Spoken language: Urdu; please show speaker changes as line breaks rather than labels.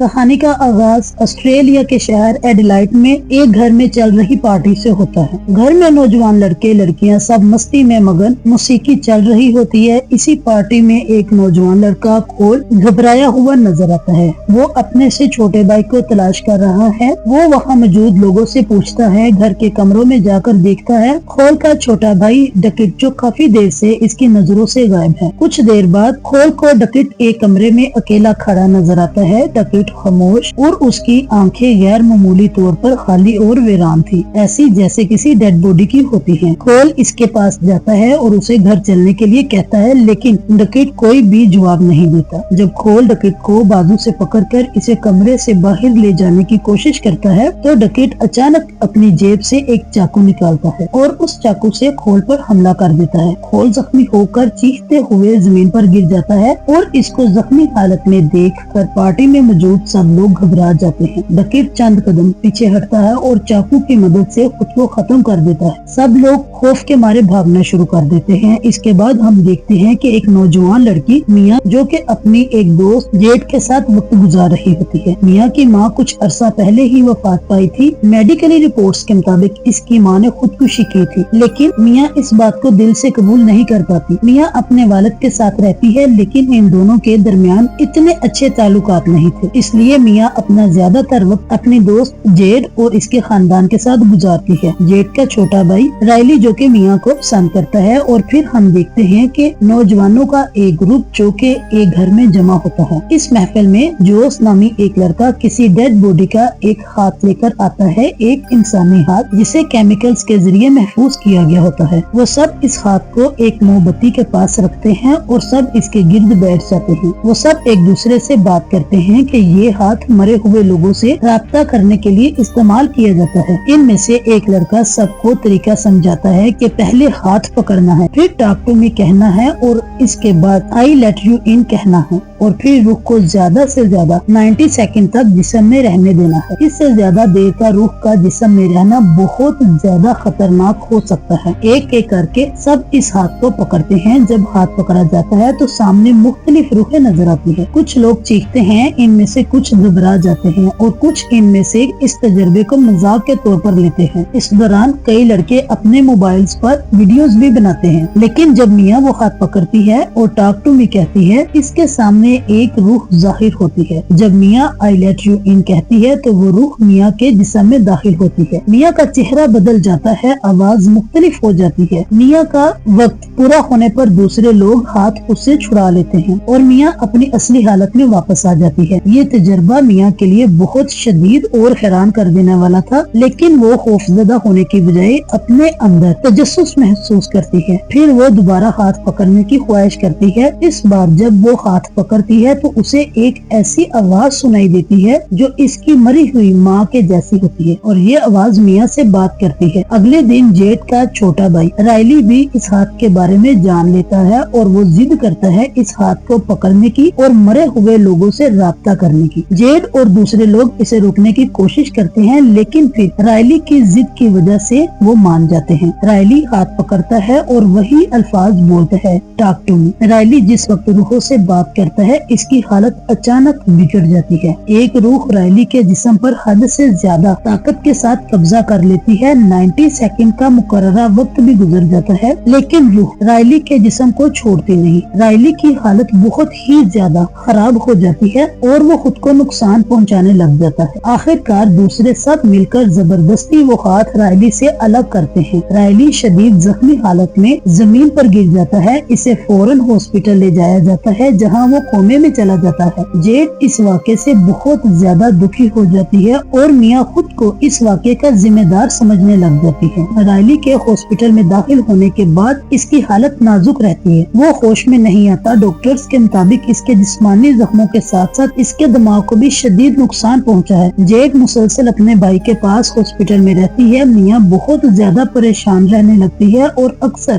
کہانی کا آغاز آسٹریلیا کے شہر ایڈیلیڈ میں ایک گھر میں چل رہی پارٹی سے ہوتا ہے۔ گھر میں نوجوان لڑکے لڑکیاں سب مستی میں مگن، موسیقی چل رہی ہوتی ہے۔ اسی پارٹی میں ایک نوجوان لڑکا کھول گھبرایا ہوا نظر آتا ہے۔ وہ اپنے سے چھوٹے بھائی کو تلاش کر رہا ہے۔ وہ وہاں موجود لوگوں سے پوچھتا ہے، گھر کے کمروں میں جا کر دیکھتا ہے کھول کا چھوٹا بھائی ڈکٹ جو کافی دیر سے اس کی نظروں سے غائب ہے۔ کچھ دیر بعد کھول کو ڈکٹ ایک کمرے میں اکیلا کھڑا نظر آتا ہے۔ ڈکٹ خاموش اور اس کی آنکھیں غیر معمولی طور پر خالی اور ویران تھی، ایسی جیسے کسی ڈیڈ باڈی کی ہوتی ہیں۔ کھول اس کے پاس جاتا ہے اور اسے گھر چلنے کے لیے کہتا ہے، لیکن ڈکٹ کوئی بھی جواب نہیں دیتا۔ جب کھول ڈکٹ کو بازو سے پکڑ کر اسے کمرے سے باہر لے جانے کی کوشش کرتا ہے تو ڈکٹ اچانک اپنی جیب سے ایک چاقو نکالتا ہے اور اس چاقو سے کھول پر حملہ کر دیتا ہے۔ کھول زخمی ہو کر چیختے ہوئے زمین پر گر جاتا ہے اور اس کو زخمی حالت میں دیکھ کر پارٹی میں موجود سب لوگ گھبرا جاتے ہیں۔ ڈکٹ چند قدم پیچھے ہٹتا ہے اور چاقو کی مدد سے خود کو ختم کر دیتا ہے۔ سب لوگ خوف کے مارے بھاگنا شروع کر دیتے ہیں۔ اس کے بعد ہم دیکھتے ہیں کہ ایک نوجوان لڑکی میاں جو کہ اپنی ایک دوست جیڈ کے ساتھ وقت گزار رہی ہوتی ہے۔ میاں کی ماں کچھ عرصہ پہلے ہی وفات پائی تھی۔ میڈیکلی رپورٹس کے مطابق اس کی ماں نے خودکشی کی تھی، لیکن میاں اس بات کو دل سے قبول نہیں کر پاتی۔ میاں اپنے والد کے ساتھ رہتی ہے، لیکن ان دونوں کے درمیان اتنے اچھے تعلقات نہیں تھے، اس لیے میاں اپنا زیادہ تر وقت اپنی دوست جیڈ اور اس کے خاندان کے ساتھ گزارتی ہے۔ جیڈ کا چھوٹا بھائی رائلی جو کہ میاں کو پسند کرتا ہے، اور پھر ہم دیکھتے ہیں کہ نوجوانوں کا ایک گروپ جو کہ ایک گھر میں جمع ہوتا ہے۔ اس محفل میں جوس نامی ایک لڑکا کسی ڈیڈ باڈی کا ایک ہاتھ لے کر آتا ہے، ایک انسانی ہاتھ جسے کیمیکلز کے ذریعے محفوظ کیا گیا ہوتا ہے۔ وہ سب اس ہاتھ کو ایک موم بتی کے پاس رکھتے ہیں اور سب اس کے گرد بیٹھ جاتے ہیں۔ وہ سب ایک دوسرے سے بات کرتے ہیں کہ یہ ہاتھ مرے ہوئے لوگوں سے رابطہ کرنے کے لیے استعمال کیا جاتا ہے۔ ان میں سے ایک لڑکا سب کو طریقہ سمجھاتا ہے کہ پہلے ہاتھ پکڑنا ہے، پھر ٹاک ٹو می کہنا ہے اور اس کے بعد آئی لیٹ یو ان کہنا ہے، اور پھر روح کو زیادہ سے زیادہ 90 سیکنڈ تک جسم میں رہنے دینا ہے۔ اس سے زیادہ دیر کا روح کا جسم میں رہنا بہت زیادہ خطرناک ہو سکتا ہے۔ ایک ایک کر کے سب اس ہاتھ کو پکڑتے ہیں۔ جب ہاتھ پکڑا جاتا ہے تو سامنے مختلف روحیں نظر آتی ہیں۔ کچھ لوگ چیختے ہیں، ان میں سے کچھ گھبرا جاتے ہیں اور کچھ ان میں سے اس تجربے کو مذاق کے طور پر لیتے ہیں۔ اس دوران کئی لڑکے اپنے موبائلز پر ویڈیوز بھی بناتے ہیں، لیکن جب میاں وہ ہاتھ پکڑتی ہے اور ٹاک ٹو می کہتی ہے، اس کے سامنے ایک روح ظاہر ہوتی ہے۔ جب میاں آئی لیٹ یو ان کہتی ہے تو وہ روح میاں کے جسم میں داخل ہوتی ہے۔ میاں کا چہرہ بدل جاتا ہے، آواز مختلف ہو جاتی ہے۔ میاں کا وقت پورا ہونے پر دوسرے لوگ ہاتھ اس سے چھڑا لیتے ہیں اور میاں اپنی اصلی حالت میں واپس آ جاتی ہے۔ یہ تجربہ میاں کے لیے بہت شدید اور حیران کر دینے والا تھا، لیکن وہ خوفزدہ ہونے کی بجائے اپنے اندر تجسس محسوس کرتی ہے۔ پھر وہ دوبارہ ہاتھ پکڑنے کی خواہش کرتی ہے۔ اس بار جب وہ ہاتھ پکڑتی ہے تو اسے ایک ایسی آواز سنائی دیتی ہے جو اس کی مری ہوئی ماں کے جیسی ہوتی ہے، اور یہ آواز میاں سے بات کرتی ہے۔ اگلے دن جیڈ کا چھوٹا بھائی رائلی بھی اس ہاتھ کے بارے میں جان لیتا ہے اور وہ ضد کرتا ہے اس ہاتھ کو پکڑنے کی اور مرے ہوئے لوگوں سے رابطہ کرنے کی۔ جیڈ اور دوسرے لوگ اسے روکنے کی کوشش کرتے ہیں، لیکن پھر رائلی کی ضد کی وجہ سے وہ مان جاتے ہیں۔ رائلی ہاتھ پکڑتا ہے اور وہی الفاظ بولتا ہے، ٹاک ٹو می۔ رائلی جس وقت روحوں سے بات کرتا ہے اس کی حالت اچانک بگڑ جاتی ہے۔ ایک روح رائلی کے جسم پر حد سے زیادہ طاقت کے ساتھ قبضہ کر لیتی ہے۔ 90 سیکنڈ کا مقررہ وقت بھی گزر جاتا ہے، لیکن روح رائلی کے جسم کو چھوڑتی نہیں۔ رائلی کی حالت بہت ہی زیادہ خراب ہو جاتی ہے اور وہ خود کو نقصان پہنچانے لگ جاتا ہے۔ آخر کار دوسرے سب مل کر زبردستی وہ ہاتھ رائلی سے الگ کرتے ہیں۔ رائلی شدید زخمی حالت میں زمین پر گر جاتا ہے۔ اسے فوراً ہاسپٹل لے جایا جاتا ہے، جہاں وہ کومے میں چلا جاتا ہے۔ جیڈ اس واقعے سے بہت زیادہ دکھی ہو جاتی ہے اور میاں خود کو اس واقعے کا ذمہ دار سمجھنے لگ جاتی ہے۔ رائلی کے ہاسپٹل میں داخل ہونے کے بعد اس کی حالت نازک رہتی ہے، وہ ہوش میں نہیں آتا۔ ڈاکٹرز کے مطابق اس کے جسمانی زخموں کے ساتھ ساتھ اس کے دماغ کو بھی شدید نقصان پہنچا ہے۔ جیڈ مسلسل اپنے بھائی کے پاس ہاسپٹل میں رہتی ہے۔ میاں بہت زیادہ پریشان رہنے لگتی ہے اور اکثر